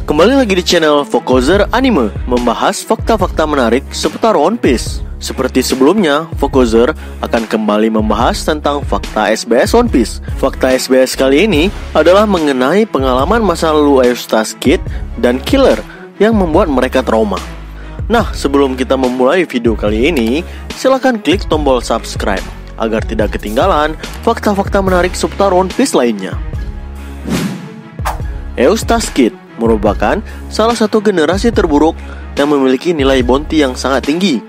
Kembali lagi di channel Fokozer Anime, membahas fakta-fakta menarik seputar One Piece. Seperti sebelumnya, Fokozer akan kembali membahas tentang fakta SBS One Piece. Fakta SBS kali ini adalah mengenai pengalaman masa lalu Eustace Kid dan Killer yang membuat mereka trauma. Nah, sebelum kita memulai video kali ini, silakan klik tombol subscribe agar tidak ketinggalan fakta-fakta menarik seputar One Piece lainnya. Eustace Kid merupakan salah satu generasi terburuk yang memiliki nilai bounty yang sangat tinggi.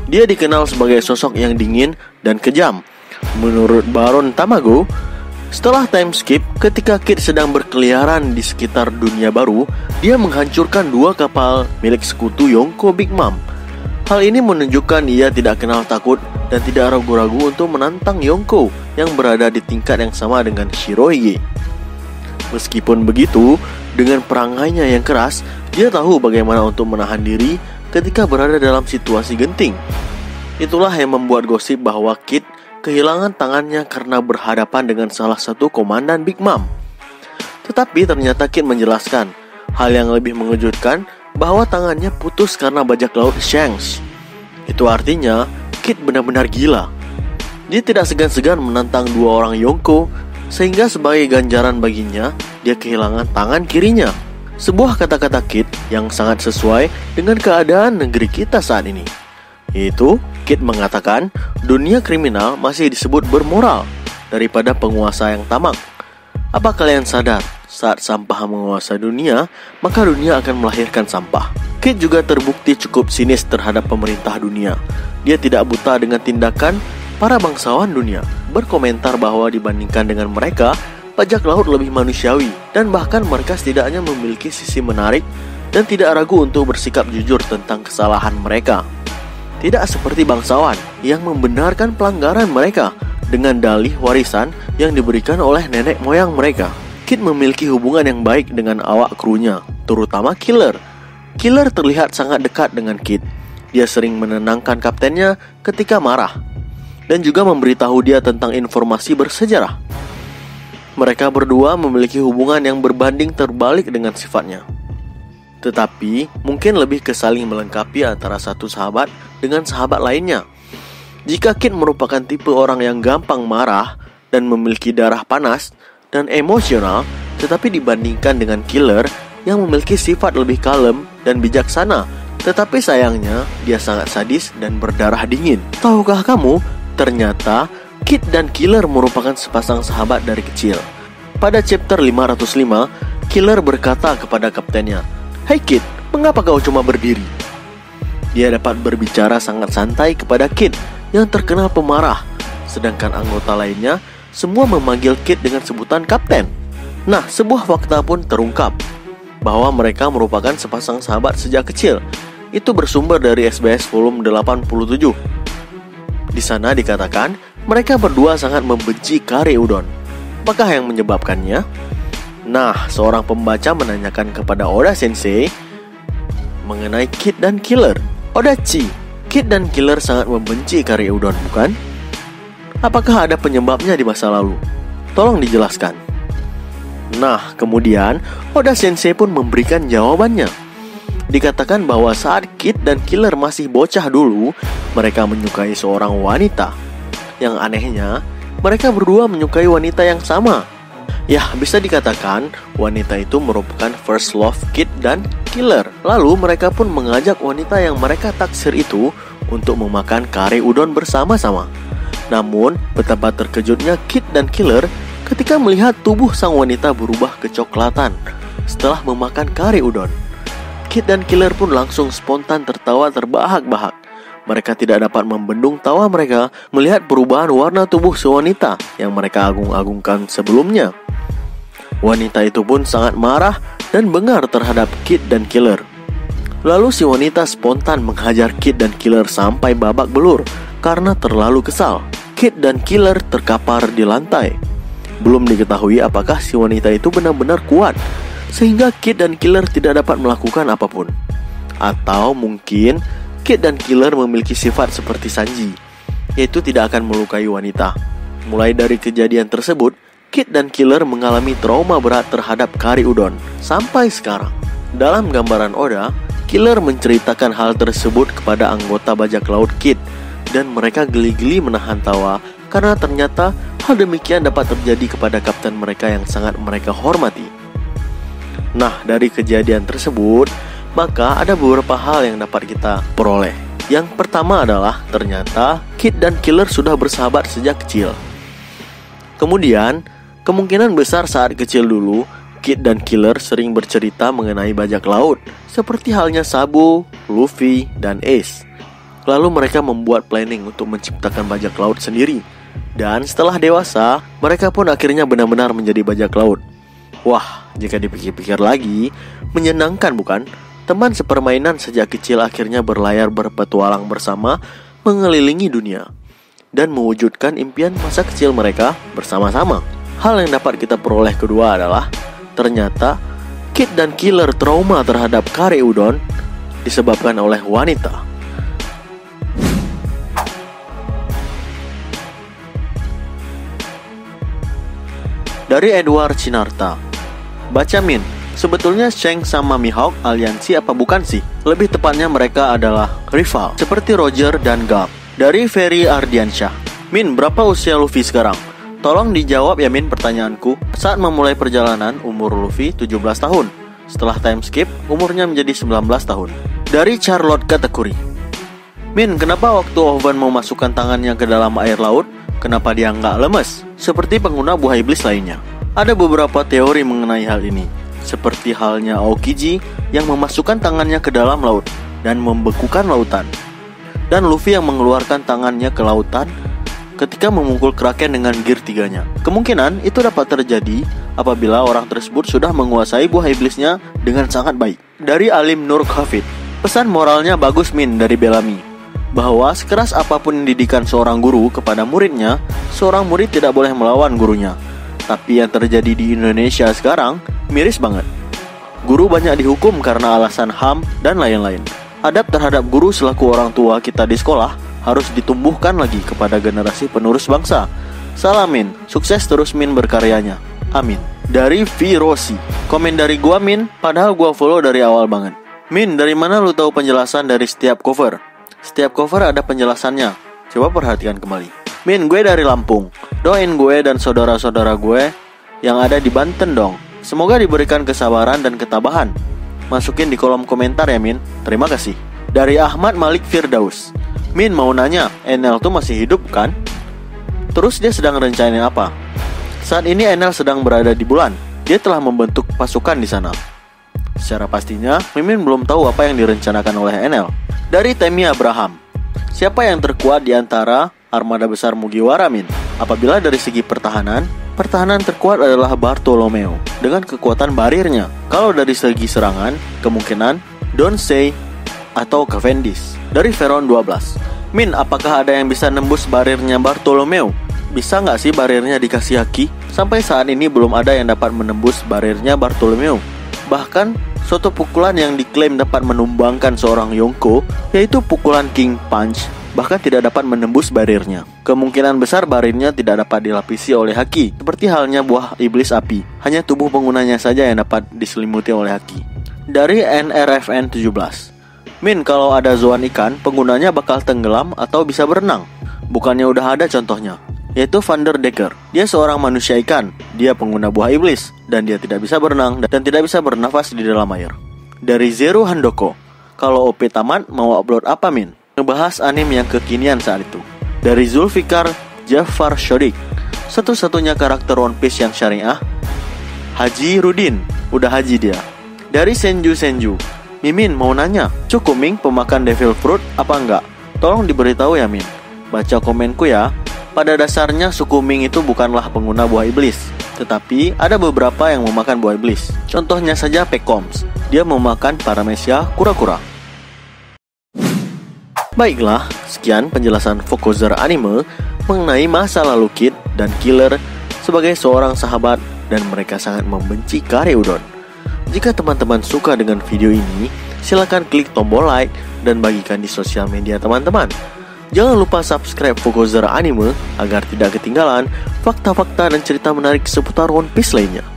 Dia dikenal sebagai sosok yang dingin dan kejam. Menurut Baron Tamago, setelah time skip, ketika Kid sedang berkeliaran di sekitar dunia baru, dia menghancurkan 2 kapal milik sekutu Yonko Big Mom. Hal ini menunjukkan dia tidak kenal takut dan tidak ragu-ragu untuk menantang Yonko yang berada di tingkat yang sama dengan Shirohige. Meskipun begitu, dengan perangainya yang keras, dia tahu bagaimana untuk menahan diri ketika berada dalam situasi genting. Itulah yang membuat gosip bahwa Kid kehilangan tangannya karena berhadapan dengan salah satu komandan Big Mom. Tetapi ternyata Kid menjelaskan hal yang lebih mengejutkan, bahwa tangannya putus karena bajak laut Shanks. Itu artinya Kid benar-benar gila. Dia tidak segan-segan menantang 2 orang Yonko, sehingga sebagai ganjaran baginya, dia kehilangan tangan kirinya. Sebuah kata-kata Kid yang sangat sesuai dengan keadaan negeri kita saat ini. Yaitu, Kid mengatakan, dunia kriminal masih disebut bermoral daripada penguasa yang tamak. Apa kalian sadar, saat sampah menguasai dunia, maka dunia akan melahirkan sampah. Kid juga terbukti cukup sinis terhadap pemerintah dunia. Dia tidak buta dengan tindakan para bangsawan dunia, berkomentar bahwa dibandingkan dengan mereka, bajak laut lebih manusiawi, dan bahkan mereka setidaknya memiliki sisi menarik dan tidak ragu untuk bersikap jujur tentang kesalahan mereka. Tidak seperti bangsawan yang membenarkan pelanggaran mereka dengan dalih warisan yang diberikan oleh nenek moyang mereka. Kid memiliki hubungan yang baik dengan awak krunya, terutama Killer. Killer terlihat sangat dekat dengan Kid. Dia sering menenangkan kaptennya ketika marah, dan juga memberitahu dia tentang informasi bersejarah. Mereka berdua memiliki hubungan yang berbanding terbalik dengan sifatnya. Tetapi mungkin lebih ke saling melengkapi antara satu sahabat dengan sahabat lainnya. Jika Kid merupakan tipe orang yang gampang marah dan memiliki darah panas dan emosional, tetapi dibandingkan dengan Killer yang memiliki sifat lebih kalem dan bijaksana, tetapi sayangnya dia sangat sadis dan berdarah dingin. Tahukah kamu, ternyata Kid dan Killer merupakan sepasang sahabat dari kecil. Pada chapter 505, Killer berkata kepada kaptennya, "Hai Kid, mengapa kau cuma berdiri?" Dia dapat berbicara sangat santai kepada Kid yang terkenal pemarah, sedangkan anggota lainnya semua memanggil Kid dengan sebutan kapten. Nah, sebuah fakta pun terungkap bahwa mereka merupakan sepasang sahabat sejak kecil. Itu bersumber dari SBS volume 87. Di sana dikatakan mereka berdua sangat membenci kare udon. Apakah yang menyebabkannya? Nah, seorang pembaca menanyakan kepada Oda Sensei mengenai Kid dan Killer. Odachi, Kid dan Killer sangat membenci kare udon, bukan? Apakah ada penyebabnya di masa lalu? Tolong dijelaskan. Nah, kemudian Oda Sensei pun memberikan jawabannya. Dikatakan bahwa saat Kid dan Killer masih bocah dulu, mereka menyukai seorang wanita. Yang anehnya, mereka berdua menyukai wanita yang sama. Ya, bisa dikatakan wanita itu merupakan first love Kid dan Killer. Lalu mereka pun mengajak wanita yang mereka taksir itu untuk memakan kare udon bersama-sama. Namun, betapa terkejutnya Kid dan Killer ketika melihat tubuh sang wanita berubah kecoklatan setelah memakan kare udon. Kid dan Killer pun langsung spontan tertawa terbahak-bahak. Mereka tidak dapat membendung tawa mereka melihat perubahan warna tubuh sewanita yang mereka agung-agungkan sebelumnya. Wanita itu pun sangat marah dan bengar terhadap Kid dan Killer. Lalu si wanita spontan menghajar Kid dan Killer sampai babak belur karena terlalu kesal. Kid dan Killer terkapar di lantai. Belum diketahui apakah si wanita itu benar-benar kuat sehingga Kid dan Killer tidak dapat melakukan apapun. Atau mungkin Kid dan Killer memiliki sifat seperti Sanji, yaitu tidak akan melukai wanita. Mulai dari kejadian tersebut, Kid dan Killer mengalami trauma berat terhadap kare udon sampai sekarang. Dalam gambaran Oda, Killer menceritakan hal tersebut kepada anggota bajak laut Kid, dan mereka geli-geli menahan tawa karena ternyata hal demikian dapat terjadi kepada kapten mereka yang sangat mereka hormati. Nah, dari kejadian tersebut, maka ada beberapa hal yang dapat kita peroleh. Yang pertama adalah ternyata Kid dan Killer sudah bersahabat sejak kecil. Kemudian, kemungkinan besar saat kecil dulu, Kid dan Killer sering bercerita mengenai bajak laut, seperti halnya Sabo, Luffy, dan Ace. Lalu mereka membuat planning untuk menciptakan bajak laut sendiri. Dan setelah dewasa, mereka pun akhirnya benar-benar menjadi bajak laut. Wah, jika dipikir-pikir lagi, menyenangkan bukan? Teman sepermainan sejak kecil akhirnya berlayar berpetualang bersama, mengelilingi dunia, dan mewujudkan impian masa kecil mereka bersama-sama. Hal yang dapat kita peroleh kedua adalah ternyata Kid dan Killer trauma terhadap kare udon disebabkan oleh wanita. Dari Edward Cinarta. Baca Min, sebetulnya Shanks sama Mihawk aliansi apa bukan sih? Lebih tepatnya mereka adalah rival, seperti Roger dan Garp. Dari Ferry Ardiansyah. Min, berapa usia Luffy sekarang? Tolong dijawab ya Min pertanyaanku. Saat memulai perjalanan, umur Luffy 17 tahun. Setelah time skip, umurnya menjadi 19 tahun. Dari Charlotte Katakuri. Min, kenapa waktu Oven mau masukkan tangannya ke dalam air laut, kenapa dia nggak lemes? Seperti pengguna buah iblis lainnya. Ada beberapa teori mengenai hal ini. Seperti halnya Aokiji yang memasukkan tangannya ke dalam laut dan membekukan lautan. Dan Luffy yang mengeluarkan tangannya ke lautan ketika memukul Kraken dengan gear 3-nya. Kemungkinan itu dapat terjadi apabila orang tersebut sudah menguasai buah iblisnya dengan sangat baik. Dari Alim Nur Khafid. Pesan moralnya bagus Min dari Bellamy, bahwa sekeras apapun didikan seorang guru kepada muridnya, seorang murid tidak boleh melawan gurunya. Tapi yang terjadi di Indonesia sekarang miris banget. Guru banyak dihukum karena alasan HAM dan lain-lain. Adab terhadap guru selaku orang tua kita di sekolah harus ditumbuhkan lagi kepada generasi penerus bangsa. Salam Min, sukses terus Min berkaryanya. Amin. Dari V Rossi. Komen dari gua Min, padahal gua follow dari awal banget. Min, dari mana lu tahu penjelasan dari setiap cover? Setiap cover ada penjelasannya. Coba perhatikan kembali. Min, gue dari Lampung. Doain gue dan saudara-saudara gue yang ada di Banten dong. Semoga diberikan kesabaran dan ketabahan. Masukin di kolom komentar ya Min. Terima kasih. Dari Ahmad Malik Firdaus. Min, mau nanya, Enel tuh masih hidup kan? Terus dia sedang rencanain apa? Saat ini Enel sedang berada di bulan. Dia telah membentuk pasukan di sana. Secara pastinya, Mimin belum tahu apa yang direncanakan oleh Enel. Dari Temi Abraham. Siapa yang terkuat di antara armada besar Mugiwara Min? Apabila dari segi pertahanan terkuat adalah Bartolomeo dengan kekuatan barirnya. Kalau dari segi serangan, kemungkinan Donsei atau Cavendish. Dari Veron 12. Min, apakah ada yang bisa nembus barirnya Bartolomeo? Bisa nggak sih barirnya dikasih haki? Sampai saat ini belum ada yang dapat menembus barirnya Bartolomeo. Bahkan, suatu pukulan yang diklaim dapat menumbangkan seorang Yonko, yaitu pukulan King Punch, bahkan tidak dapat menembus barirnya. Kemungkinan besar barirnya tidak dapat dilapisi oleh haki, seperti halnya buah iblis api. Hanya tubuh penggunanya saja yang dapat diselimuti oleh haki. Dari NRFN 17. Min, kalau ada zoan ikan, penggunanya bakal tenggelam atau bisa berenang. Bukannya udah ada contohnya, yaitu Vanderdecker. Dia seorang manusia ikan, dia pengguna buah iblis, dan dia tidak bisa berenang dan tidak bisa bernafas di dalam air. Dari Zero Handoko. Kalau OP tamat, mau upload apa Min? Ngebahas anime yang kekinian saat itu. Dari Zulfikar Jafar Shodik. Satu-satunya karakter One Piece yang syariah, Haji Rudin. Udah haji dia. Dari Senju. Mimin, mau nanya, Cukuming pemakan devil fruit apa enggak? Tolong diberitahu ya Min. Baca komenku ya. Pada dasarnya Sukuming itu bukanlah pengguna buah iblis, tetapi ada beberapa yang memakan buah iblis. Contohnya saja Pekoms. Dia memakan paramecia kura-kura. Baiklah, sekian penjelasan Fokuzer Anime mengenai masa lalu Kid dan Killer sebagai seorang sahabat dan mereka sangat membenci kare udon. Jika teman-teman suka dengan video ini, silakan klik tombol like dan bagikan di sosial media teman-teman. Jangan lupa subscribe Fokuzer Anime agar tidak ketinggalan fakta-fakta dan cerita menarik seputar One Piece lainnya.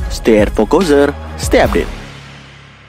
Stay at Fokuzer, stay update.